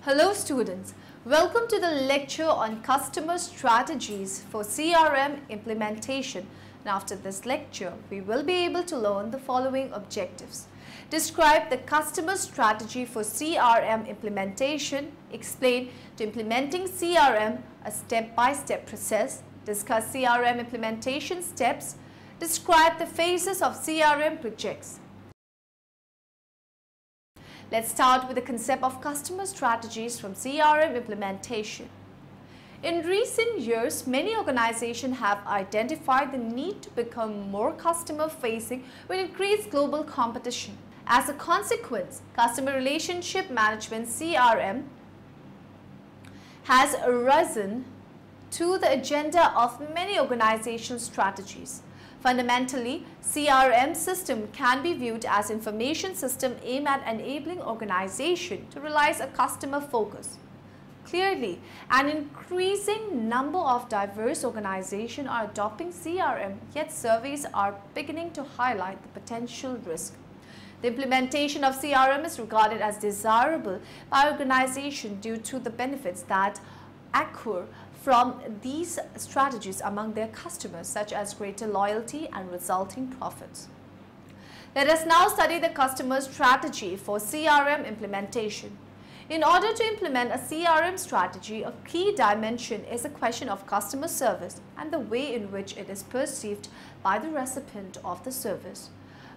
Hello students, welcome to the lecture on customer strategies for CRM implementation. And after this lecture, we will be able to learn the following objectives. Describe the customer strategy for CRM implementation, explain to implementing CRM a step-by-step process, discuss CRM implementation steps, describe the phases of CRM projects. Let's start with the concept of customer strategies from CRM implementation. In recent years, many organizations have identified the need to become more customer-facing with increased global competition. As a consequence, customer relationship management (CRM) has arisen to the agenda of many organizational strategies. Fundamentally, CRM system can be viewed as information system aimed at enabling organization to realize a customer focus. Clearly, an increasing number of diverse organizations are adopting CRM, yet surveys are beginning to highlight the potential risk. The implementation of CRM is regarded as desirable by organizations due to the benefits that accrue from these strategies among their customers, such as greater loyalty and resulting profits. Let us now study the customer strategy for CRM implementation. In order to implement a CRM strategy, a key dimension is the question of customer service and the way in which it is perceived by the recipient of the service.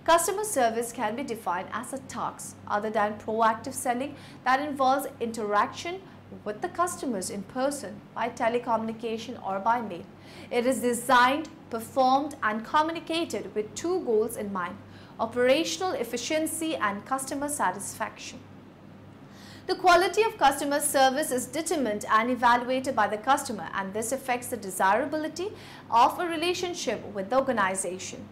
Customer service can be defined as a task other than proactive selling that involves interaction with the customers in person, by telecommunication or by mail. It is designed, performed and communicated with two goals in mind: operational efficiency and customer satisfaction. The quality of customer service is determined and evaluated by the customer, and this affects the desirability of a relationship with the organization.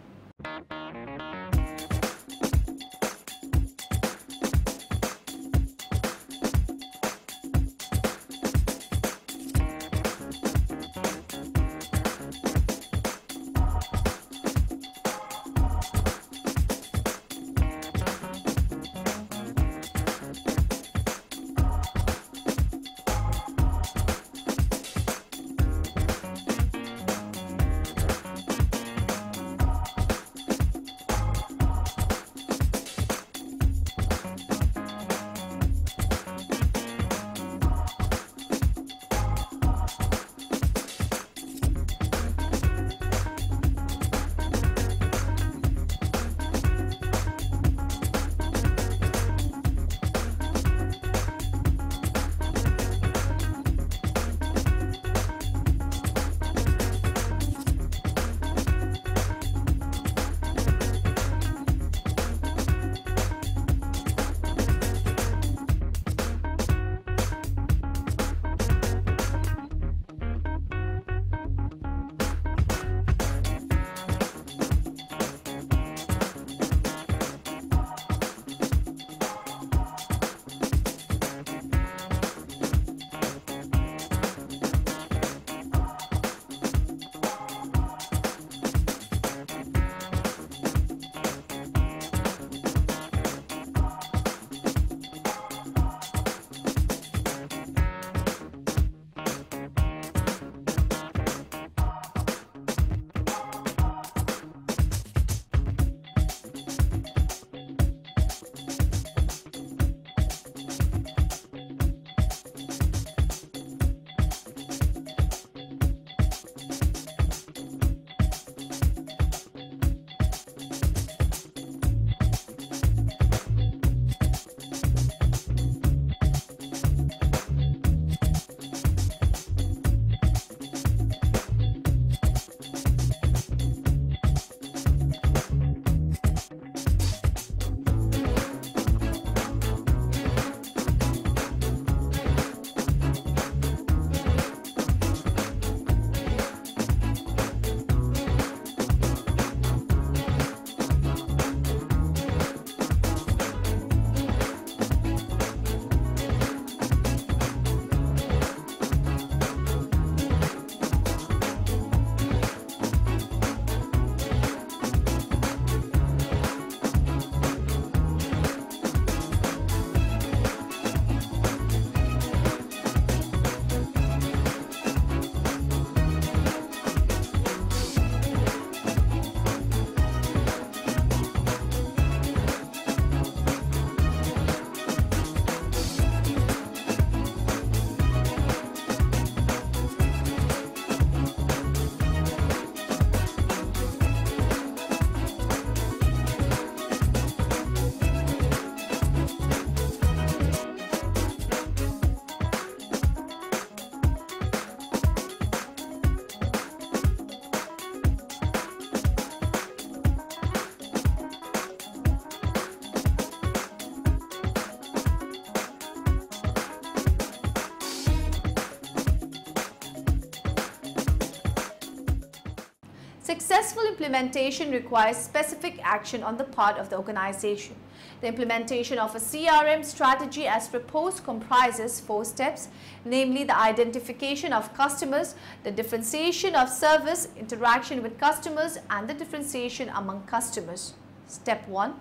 Successful implementation requires specific action on the part of the organization. The implementation of a CRM strategy as proposed comprises 4 steps, namely the identification of customers, the differentiation of service, interaction with customers, and the differentiation among customers. Step 1.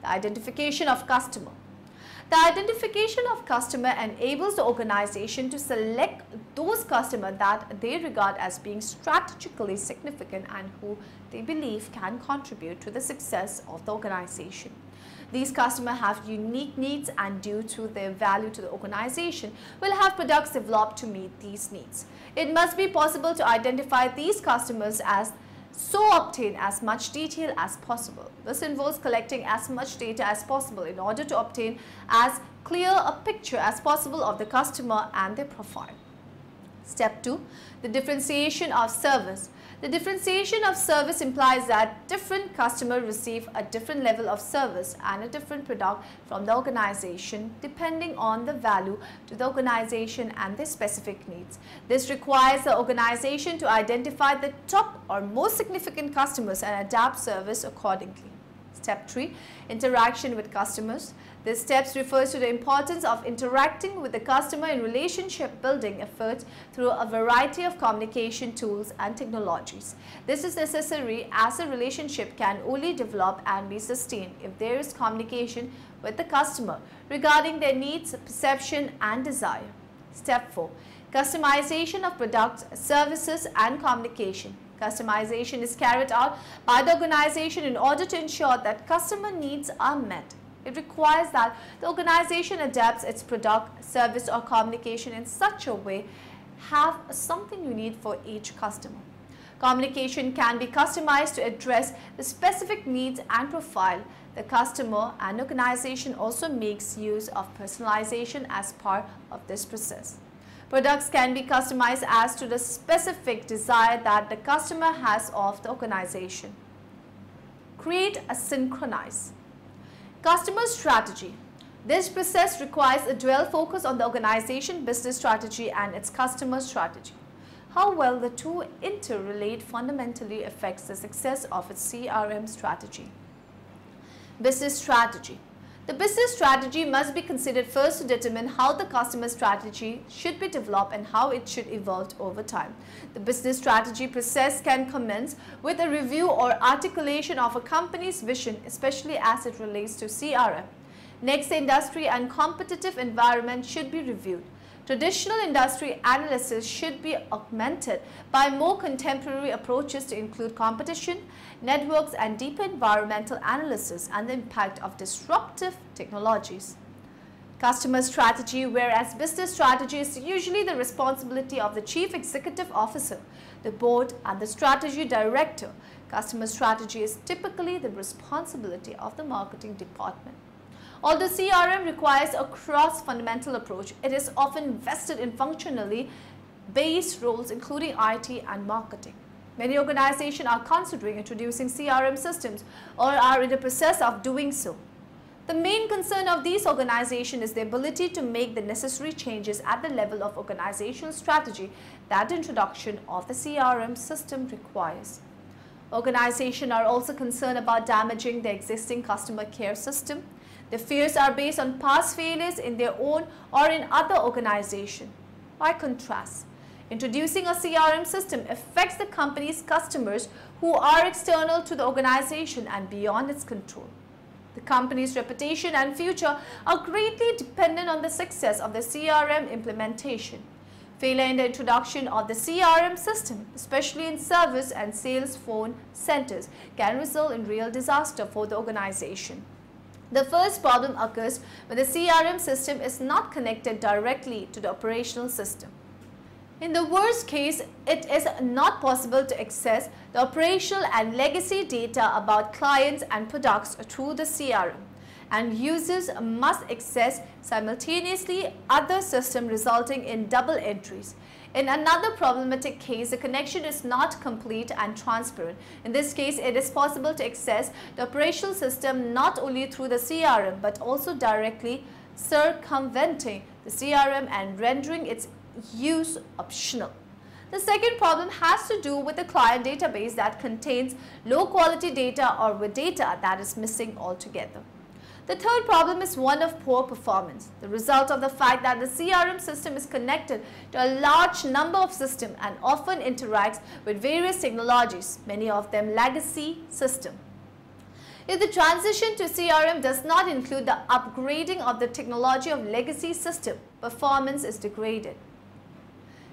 The identification of customer. The identification of customer enables the organization to select those customers that they regard as being strategically significant and who they believe can contribute to the success of the organization. These customers have unique needs and due to their value to the organization will have products developed to meet these needs. It must be possible to identify these customers as so obtain as much detail as possible. This involves collecting as much data as possible in order to obtain as clear a picture as possible of the customer and their profile. Step 2. The differentiation of service. The differentiation of service implies that different customers receive a different level of service and a different product from the organization depending on the value to the organization and their specific needs. This requires the organization to identify the top or most significant customers and adapt service accordingly. Step 3. Interaction with customers. This step refers to the importance of interacting with the customer in relationship building efforts through a variety of communication tools and technologies. This is necessary as a relationship can only develop and be sustained if there is communication with the customer regarding their needs, perception, and desire. Step 4. Customization of products, services, and communication. Customization is carried out by the organization in order to ensure that customer needs are met. It requires that the organization adapts its product, service, or communication in such a way have something unique for each customer. Communication can be customized to address the specific needs and profile. The customer and organization also makes use of personalization as part of this process. Products can be customized as to the specific desire that the customer has of the organization. Create a synchronize. Customer strategy. This process requires a dual focus on the organization business strategy and its customer strategy. How well the two interrelate fundamentally affects the success of its CRM strategy. Business strategy. The business strategy must be considered first to determine how the customer strategy should be developed and how it should evolve over time. The business strategy process can commence with a review or articulation of a company's vision, especially as it relates to CRM. Next, the industry and competitive environment should be reviewed. Traditional industry analysis should be augmented by more contemporary approaches to include competition, networks, and deeper environmental analysis and the impact of disruptive technologies. Customer strategy, whereas business strategy is usually the responsibility of the Chief Executive Officer, the board, and the strategy director. Customer strategy is typically the responsibility of the marketing department. Although CRM requires a cross-fundamental approach, it is often vested in functionally based roles including IT and marketing. Many organizations are considering introducing CRM systems or are in the process of doing so. The main concern of these organizations is the ability to make the necessary changes at the level of organizational strategy that the introduction of the CRM system requires. Organizations are also concerned about damaging the existing customer care system. The fears are based on past failures in their own or in other organizations. By contrast, introducing a CRM system affects the company's customers who are external to the organization and beyond its control. The company's reputation and future are greatly dependent on the success of the CRM implementation. Failure in the introduction of the CRM system, especially in service and sales phone centers, can result in real disaster for the organization. The first problem occurs when the CRM system is not connected directly to the operational system. In the worst case, it is not possible to access the operational and legacy data about clients and products through the CRM, and users must access simultaneously other systems, resulting in double entries. In another problematic case, the connection is not complete and transparent. In this case, it is possible to access the operational system not only through the CRM but also directly circumventing the CRM and rendering its use optional. The second problem has to do with a client database that contains low quality data or with data that is missing altogether. The third problem is one of poor performance, the result of the fact that the CRM system is connected to a large number of systems and often interacts with various technologies, many of them legacy systems. If the transition to CRM does not include the upgrading of the technology of legacy system, performance is degraded.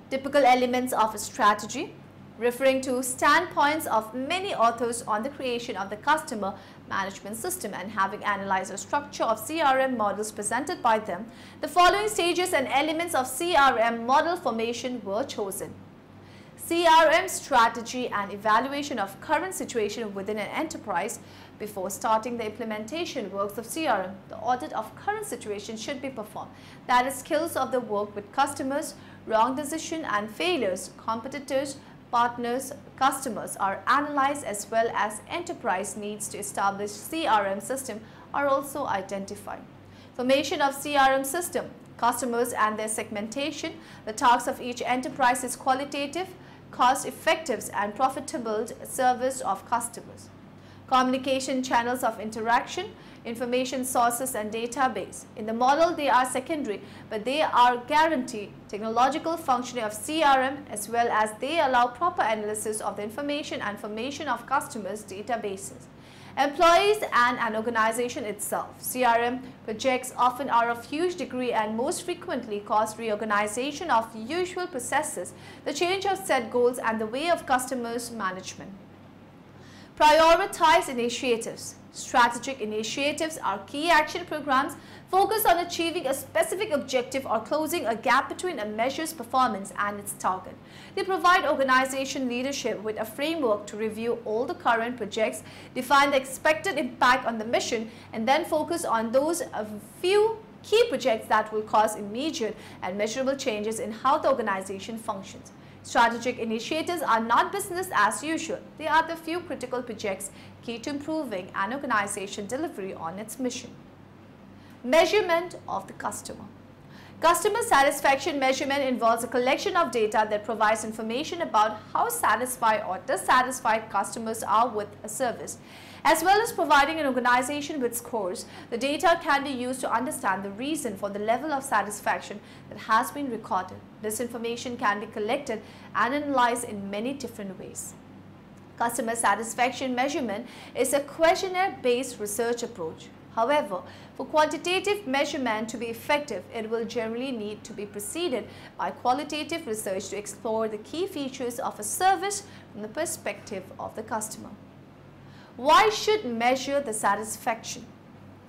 Typical elements of a strategy, referring to standpoints of many authors on the creation of the customer management system and having analyzed the structure of CRM models presented by them, the following stages and elements of CRM model formation were chosen. CRM strategy and evaluation of current situation within an enterprise. Before starting the implementation works of CRM, the audit of current situation should be performed. That is, skills of the work with customers, wrong decision and failures, competitors, partners, customers are analyzed, as well as enterprise needs to establish CRM system are also identified. Formation of CRM system, customers and their segmentation. The tasks of each enterprise is qualitative, cost-effective and profitable service of customers. Communication channels of interaction, information sources and database. In the model, they are secondary, but they are guarantee technological functioning of CRM, as well as they allow proper analysis of the information and formation of customers' databases. Employees and an organization itself. CRM projects often are of huge degree and most frequently cause reorganization of usual processes, the change of set goals and the way of customers' management. Prioritize initiatives. Strategic initiatives are key action programs focused on achieving a specific objective or closing a gap between a measure's performance and its target. They provide organization leadership with a framework to review all the current projects, define the expected impact on the mission, and then focus on those few key projects that will cause immediate and measurable changes in how the organization functions. Strategic initiatives are not business as usual. They are the few critical projects key to improving an organization delivery on its mission. Measurement of the customer. Customer satisfaction measurement involves a collection of data that provides information about how satisfied or dissatisfied customers are with a service. As well as providing an organization with scores, the data can be used to understand the reason for the level of satisfaction that has been recorded. This information can be collected and analyzed in many different ways. Customer satisfaction measurement is a questionnaire-based research approach. However, for quantitative measurement to be effective, it will generally need to be preceded by qualitative research to explore the key features of a service from the perspective of the customer. Why should measure the satisfaction?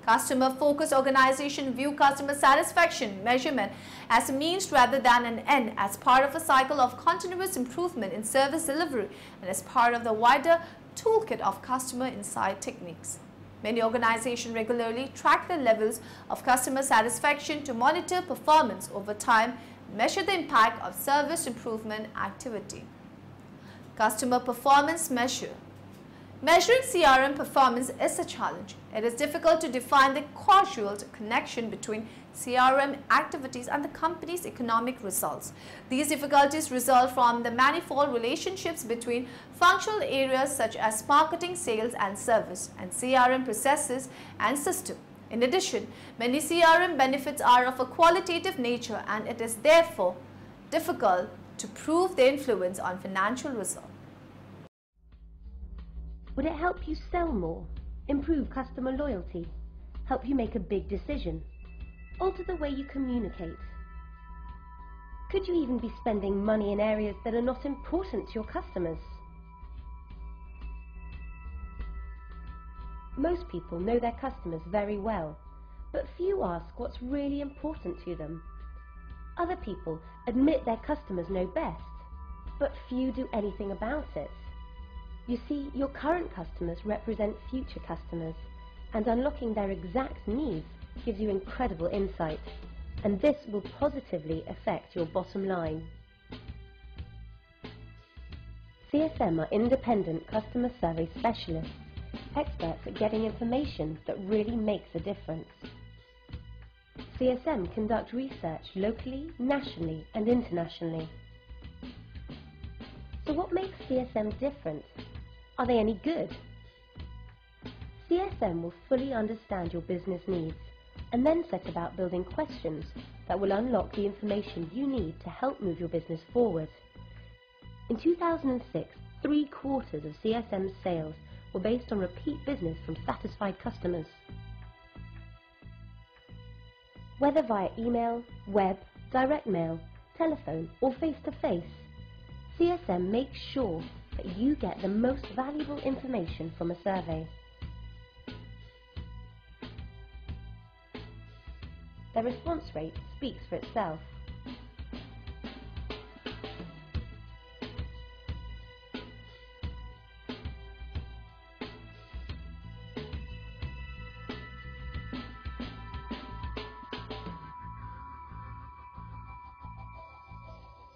Customer-focused organizations view customer satisfaction measurement as a means rather than an end, as part of a cycle of continuous improvement in service delivery and as part of the wider toolkit of customer insight techniques. Many organizations regularly track the levels of customer satisfaction to monitor performance over time and measure the impact of service improvement activity. Customer performance measure. Measuring CRM performance is a challenge. It is difficult to define the causal connection between CRM activities and the company's economic results. These difficulties result from the manifold relationships between functional areas such as marketing, sales and service, and CRM processes and systems. In addition, many CRM benefits are of a qualitative nature, and it is therefore difficult to prove their influence on financial results. Would it help you sell more, improve customer loyalty, help you make a big decision, alter the way you communicate? Could you even be spending money in areas that are not important to your customers? Most people know their customers very well, but few ask what's really important to them. Other people admit their customers know best, but few do anything about it. You see, your current customers represent future customers, and unlocking their exact needs gives you incredible insight, and this will positively affect your bottom line. CSM are independent customer survey specialists, experts at getting information that really makes a difference. CSM conduct research locally, nationally and internationally. So what makes CSM different? Are they any good? CSM will fully understand your business needs and then set about building questions that will unlock the information you need to help move your business forward. In 2006, 3/4 of CSM's sales were based on repeat business from satisfied customers. Whether via email, web, direct mail, telephone or face-to-face, CSM makes sure that you get the most valuable information from a survey. Their response rate speaks for itself.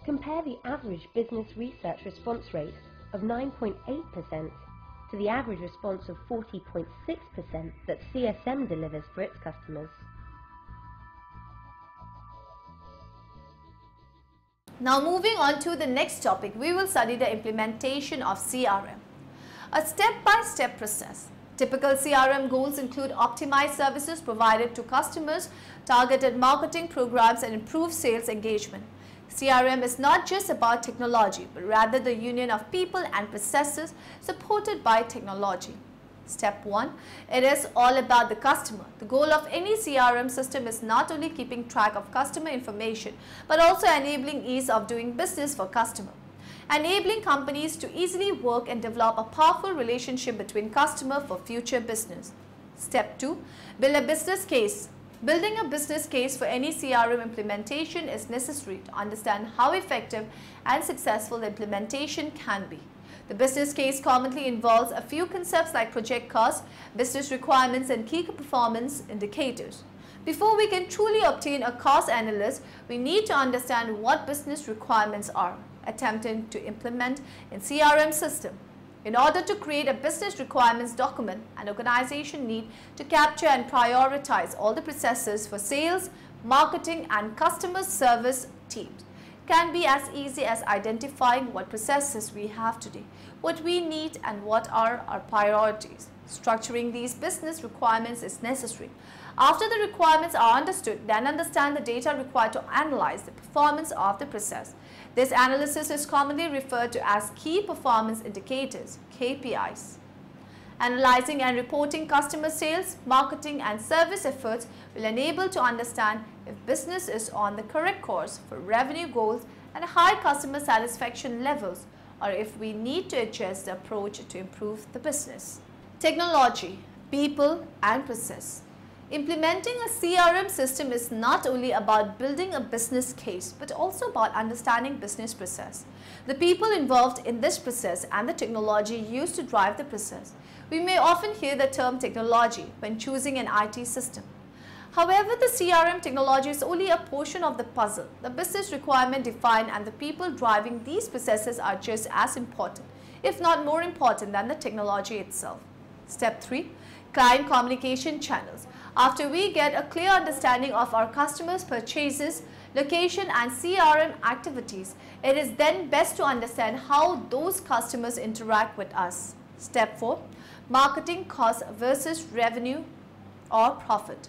Compare the average business research response rate of 9.8% to the average response of 40.6% that CSM delivers for its customers. Now moving on to the next topic, we will study the implementation of CRM. A step-by-step process. Typical CRM goals include optimized services provided to customers, targeted marketing programs and improved sales engagement. CRM is not just about technology, but rather the union of people and processes supported by technology. Step 1. It is all about the customer. The goal of any CRM system is not only keeping track of customer information, but also enabling ease of doing business for customer. Enabling companies to easily work and develop a powerful relationship between customer for future business. Step 2. Build a business case. Building a business case for any CRM implementation is necessary to understand how effective and successful the implementation can be. The business case commonly involves a few concepts like project cost, business requirements and key performance indicators. Before we can truly obtain a cost analysis, we need to understand what business requirements are attempting to implement in CRM system. In order to create a business requirements document, an organization needs to capture and prioritize all the processes for sales, marketing and customer service teams. Can be as easy as identifying what processes we have today, what we need and what are our priorities. Structuring these business requirements is necessary. After the requirements are understood, then understand the data required to analyze the performance of the process. This analysis is commonly referred to as key performance indicators, KPIs. Analyzing and reporting customer sales, marketing and service efforts will enable to understand if business is on the correct course for revenue goals and high customer satisfaction levels, or if we need to adjust the approach to improve the business. Technology, people and process. Implementing a CRM system is not only about building a business case, but also about understanding business process, the people involved in this process and the technology used to drive the process. We may often hear the term technology when choosing an IT system. However, the CRM technology is only a portion of the puzzle. The business requirement defined and the people driving these processes are just as important, if not more important than the technology itself. Step 3. Client communication channels. After we get a clear understanding of our customers' purchases, location and CRM activities, it is then best to understand how those customers interact with us. Step 4. Marketing cost versus revenue or profit.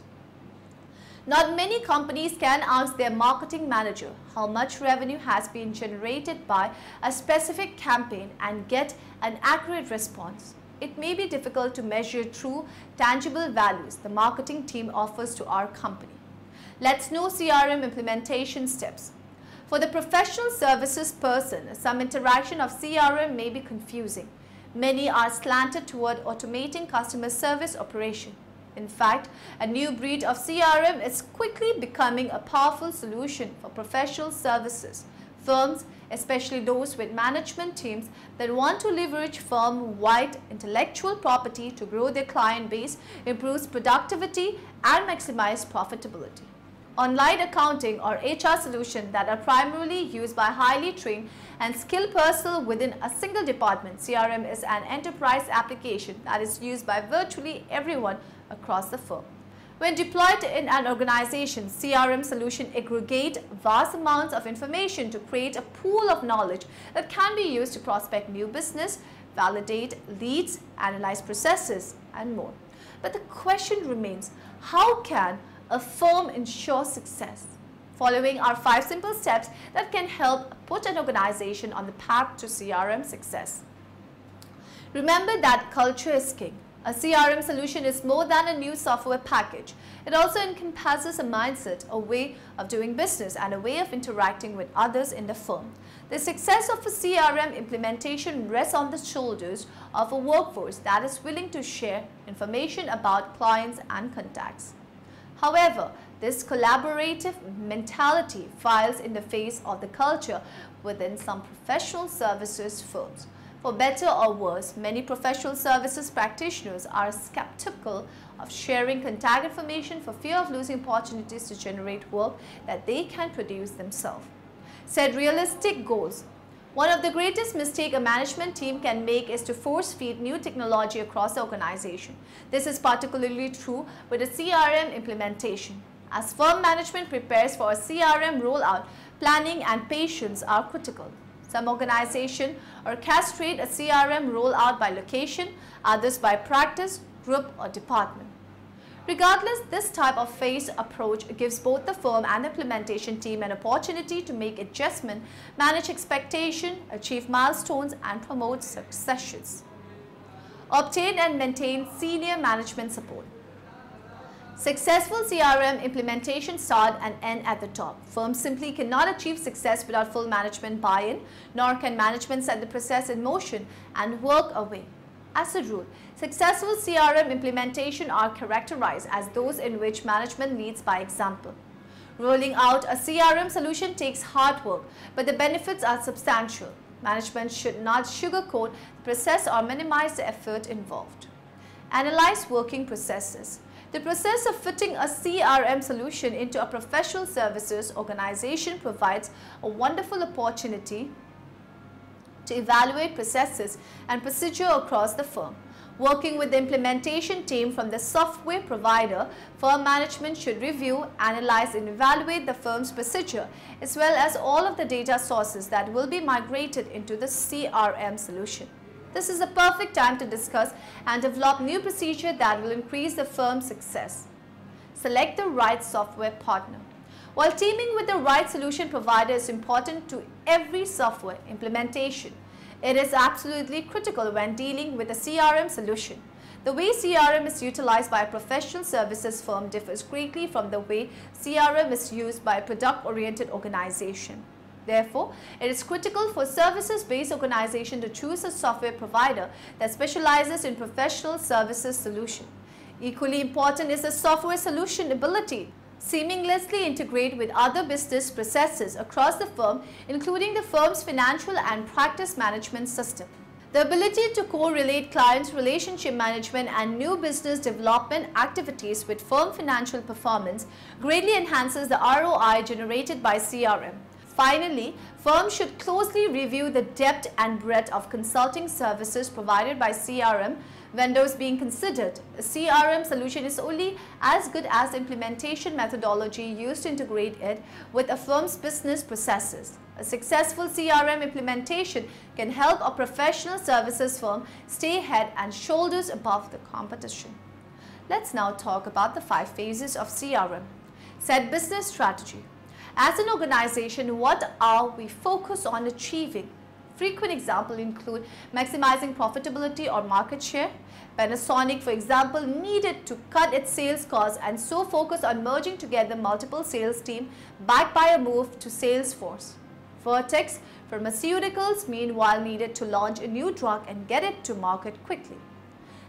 Not many companies can ask their marketing manager how much revenue has been generated by a specific campaign and get an accurate response. It may be difficult to measure true, tangible values the marketing team offers to our company. Let's know CRM implementation steps. For the professional services person, some interaction of CRM may be confusing. Many are slanted toward automating customer service operation. In fact, a new breed of CRM is quickly becoming a powerful solution for professional services. Firms, especially those with management teams that want to leverage firm-wide intellectual property to grow their client base, improve productivity and maximize profitability. Online accounting or HR solutions that are primarily used by highly trained and skilled personnel within a single department. CRM is an enterprise application that is used by virtually everyone across the firm. When deployed in an organization, CRM solution aggregate vast amounts of information to create a pool of knowledge that can be used to prospect new business, validate leads, analyze processes, and more. But the question remains, how can a firm ensure success? Following are 5 simple steps that can help put an organization on the path to CRM success. Remember that culture is king. A CRM solution is more than a new software package. It also encompasses a mindset, a way of doing business, and a way of interacting with others in the firm. The success of a CRM implementation rests on the shoulders of a workforce that is willing to share information about clients and contacts. However, this collaborative mentality fails in the face of the culture within some professional services firms. For better or worse, many professional services practitioners are skeptical of sharing contact information for fear of losing opportunities to generate work that they can produce themselves. Set realistic goals. One of the greatest mistakes a management team can make is to force-feed new technology across the organization. This is particularly true with a CRM implementation. As firm management prepares for a CRM rollout, planning and patience are critical. Some organizations orchestrate a CRM rollout by location, others by practice, group, or department. Regardless, this type of phased approach gives both the firm and the implementation team an opportunity to make adjustments, manage expectations, achieve milestones, and promote successes. Obtain and maintain senior management support. Successful CRM implementation start and end at the top. Firms simply cannot achieve success without full management buy-in, nor can management set the process in motion and work away. As a rule, successful CRM implementation are characterized as those in which management leads by example. Rolling out a CRM solution takes hard work, but the benefits are substantial. Management should not sugarcoat the process or minimize the effort involved. Analyze working processes. The process of fitting a CRM solution into a professional services organization provides a wonderful opportunity to evaluate processes and procedure across the firm. Working with the implementation team from the software provider, firm management should review, analyze, and evaluate the firm's procedure as well as all of the data sources that will be migrated into the CRM solution. This is the perfect time to discuss and develop new procedure that will increase the firm's success. Select the right software partner. While teaming with the right solution provider is important to every software implementation, it is absolutely critical when dealing with a CRM solution. The way CRM is utilized by a professional services firm differs greatly from the way CRM is used by a product-oriented organization. Therefore, it is critical for services-based organization to choose a software provider that specializes in professional services solution. Equally important is the software solution ability seamlessly integrate with other business processes across the firm, including the firm's financial and practice management system. The ability to correlate clients' relationship management and new business development activities with firm financial performance greatly enhances the ROI generated by CRM. Finally, firms should closely review the depth and breadth of consulting services provided by CRM vendors being considered. A CRM solution is only as good as the implementation methodology used to integrate it with a firm's business processes. A successful CRM implementation can help a professional services firm stay head and shoulders above the competition. Let's now talk about the 5 phases of CRM. Set business strategy. As an organization, what are we focused on achieving? Frequent examples include maximizing profitability or market share. Panasonic, for example, needed to cut its sales costs and so focused on merging together multiple sales teams backed by a move to Salesforce. Vertex Pharmaceuticals, meanwhile, needed to launch a new drug and get it to market quickly.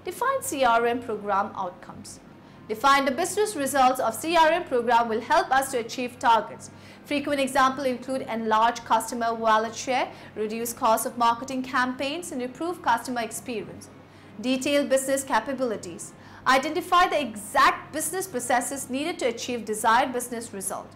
Define CRM program outcomes. Define the business results of CRM program will help us to achieve targets. Frequent examples include enlarged customer wallet share, reduced cost of marketing campaigns, and improved customer experience. Detailed business capabilities. Identify the exact business processes needed to achieve desired business result.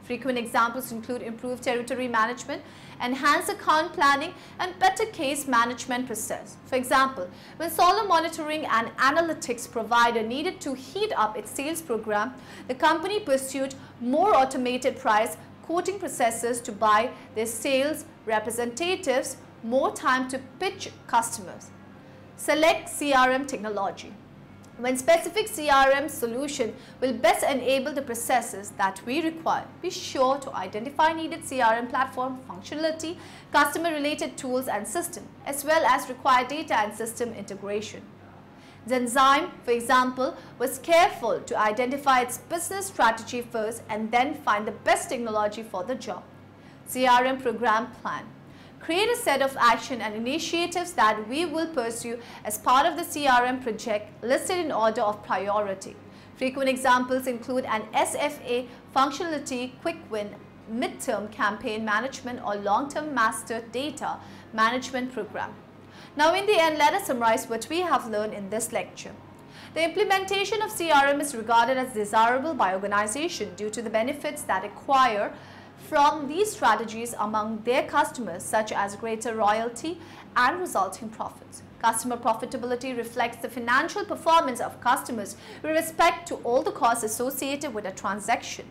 Frequent examples include improved territory management, enhanced account planning, and better case management process. For example, when solar monitoring and analytics provider needed to heat up its sales program, the company pursued more automated price quoting processes to buy their sales representatives more time to pitch customers. Select CRM technology. When specific CRM solution will best enable the processes that we require, be sure to identify needed CRM platform functionality, customer-related tools and system, as well as required data and system integration. Zenzyme, for example, was careful to identify its business strategy first and then find the best technology for the job. CRM program plan. Create a set of action and initiatives that we will pursue as part of the CRM project listed in order of priority. Frequent examples include an SFA functionality, quick win, midterm campaign management, or long-term master data management program. Now in the end, let us summarize what we have learned in this lecture. The implementation of CRM is regarded as desirable by organizations due to the benefits that acquire from these strategies among their customers, such as greater royalty and resulting profits. Customer profitability reflects the financial performance of customers with respect to all the costs associated with a transaction.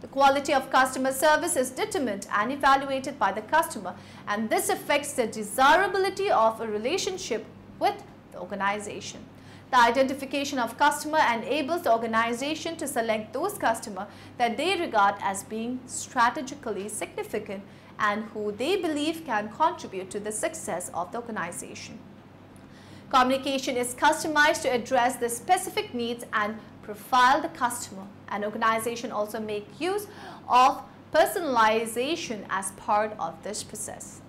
The quality of customer service is determined and evaluated by the customer, and this affects the desirability of a relationship with the organization. The identification of customer enables the organization to select those customers that they regard as being strategically significant and who they believe can contribute to the success of the organization. Communication is customized to address the specific needs and profile the customer. An organization also makes use of personalization as part of this process.